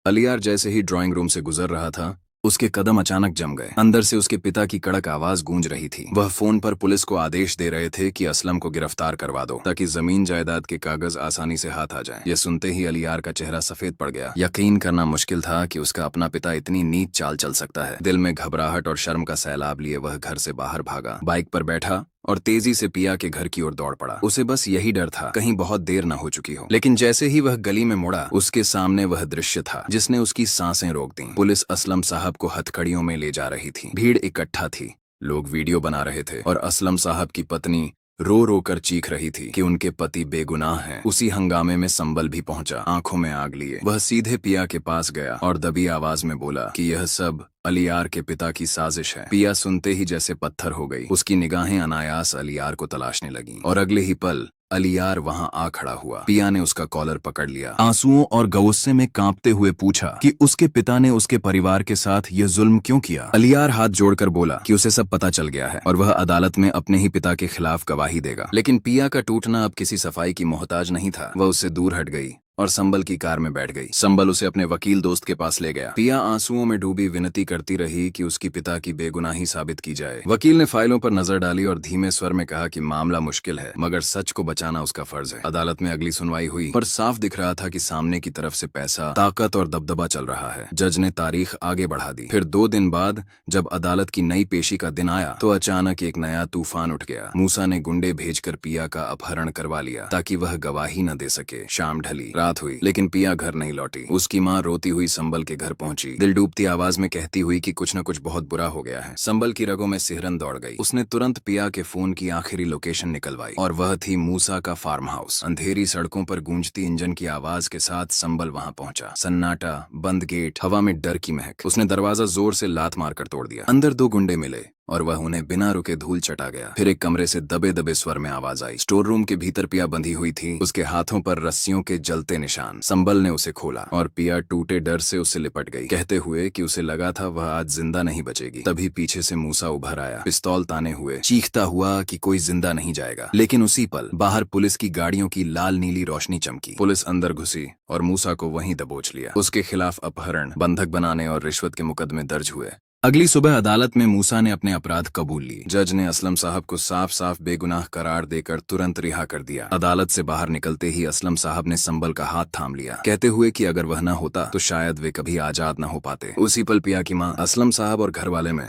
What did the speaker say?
अलियार जैसे ही drawing room से गुजर रहा था, उसके कदम अचानक जम गए। अंदर से उसके पिता की कड़क आवाज गूंज रही थी। वह फोन पर पुलिस को आदेश दे रहे थे कि असलम को गिरफ्तार करवा दो ताकि जमीन जायदाद के कागज आसानी से हाथ आ जाएं। यह सुनते ही अलियार का चेहरा सफेद पड़ गया। यकीन करना मुश्किल था कि उसका अपना पिता इतनी नीच चाल चल सकता है। दिल में घबराहट और शर्म का सैलाब लिए वह घर से बाहर भागा, बाइक पर बैठा और तेजी से पिया के घर की ओर दौड़ पड़ा। उसे बस यही डर था कहीं बहुत देर न हो चुकी हो। लेकिन जैसे ही वह गली में मुड़ा, उसके सामने वह दृश्य था जिसने उसकी सांसें रोक दी। पुलिस असलम साहब को हथकड़ियों में ले जा रही थी। भीड़ इकट्ठा थी, लोग वीडियो बना रहे थे और असलम साहब की पत्नी रो रो कर चीख रही थी कि उनके पति बेगुनाह हैं। उसी हंगामे में संबल भी पहुंचा, आंखों में आग लिए। वह सीधे पिया के पास गया और दबी आवाज में बोला कि यह सब अलियार के पिता की साजिश है। पिया सुनते ही जैसे पत्थर हो गई। उसकी निगाहें अनायास अलियार को तलाशने लगीं और अगले ही पल अलियार वहां आ खड़ा हुआ। पिया ने उसका कॉलर पकड़ लिया, आंसुओं और गुस्से में कांपते हुए पूछा कि उसके पिता ने उसके परिवार के साथ यह जुल्म क्यों किया। अलियार हाथ जोड़कर बोला कि उसे सब पता चल गया है और वह अदालत में अपने ही पिता के खिलाफ गवाही देगा। लेकिन पिया का टूटना अब किसी सफाई की मोहताज नहीं था। वह उससे दूर हट गई और संबल की कार में बैठ गई। संबल उसे अपने वकील दोस्त के पास ले गया। पिया आंसुओं में डूबी विनती करती रही कि उसकी पिता की बेगुनाही साबित की जाए। वकील ने फाइलों पर नजर डाली और धीमे स्वर में कहा कि मामला मुश्किल है, मगर सच को बचाना उसका फर्ज है। अदालत में अगली सुनवाई हुई, पर साफ दिख रहा था कि सामने की तरफ से पैसा, ताकत और दबदबा चल रहा है। जज ने तारीख आगे बढ़ा दी। फिर 2 दिन बाद जब अदालत की नई पेशी का दिन आया तो अचानक एक नया तूफान उठ गया। मूसा ने गुंडे भेजकर पिया का अपहरण करवा लिया ताकि वह गवाही न दे सके। शाम ढली, रात हुई, लेकिन पिया घर नहीं लौटी। उसकी माँ रोती हुई संबल के घर पहुंची, दिल डूबती आवाज में कहती हुई कि कुछ न कुछ बहुत बुरा हो गया है। संबल की रगों में सिहरन दौड़ गई। उसने तुरंत पिया के फोन की आखिरी लोकेशन निकलवाई और वह थी मूसा का फार्म हाउस। अंधेरी सड़कों पर गूंजती इंजन की आवाज के साथ संबल वहां पहुंचा। सन्नाटा, बंद गेट, हवा में डर की महक। उसने दरवाजा जोर से लात मारकर तोड़ दिया। अंदर 2 गुंडे मिले और वह उन्हें बिना रुके धूल चटा गया। फिर एक कमरे से दबे दबे स्वर में आवाज आई। स्टोर रूम के भीतर पिया बंधी हुई थी, उसके हाथों पर रस्सियों के जलते निशान। संबल ने उसे खोला और पिया टूटे डर से उससे लिपट गई, कहते हुए कि उसे लगा था वह आज जिंदा नहीं बचेगी। तभी पीछे से मूसा उभर आया, पिस्तौल ताने हुए, चीखता हुआ कि कोई जिंदा नहीं जाएगा। लेकिन उसी पल बाहर पुलिस की गाड़ियों की लाल नीली रोशनी चमकी। पुलिस अंदर घुसी और मूसा को वहीं दबोच लिया। उसके खिलाफ अपहरण, बंधक बनाने और रिश्वत के मुकदमे दर्ज हुए। अगली सुबह अदालत में मूसा ने अपने अपराध कबूल लिए। जज ने असलम साहब को साफ साफ बेगुनाह करार देकर तुरंत रिहा कर दिया। अदालत से बाहर निकलते ही असलम साहब ने संबल का हाथ थाम लिया, कहते हुए कि अगर वह न होता तो शायद वे कभी आजाद न हो पाते। उसी पल पिया की माँ, असलम साहब और घर वाले में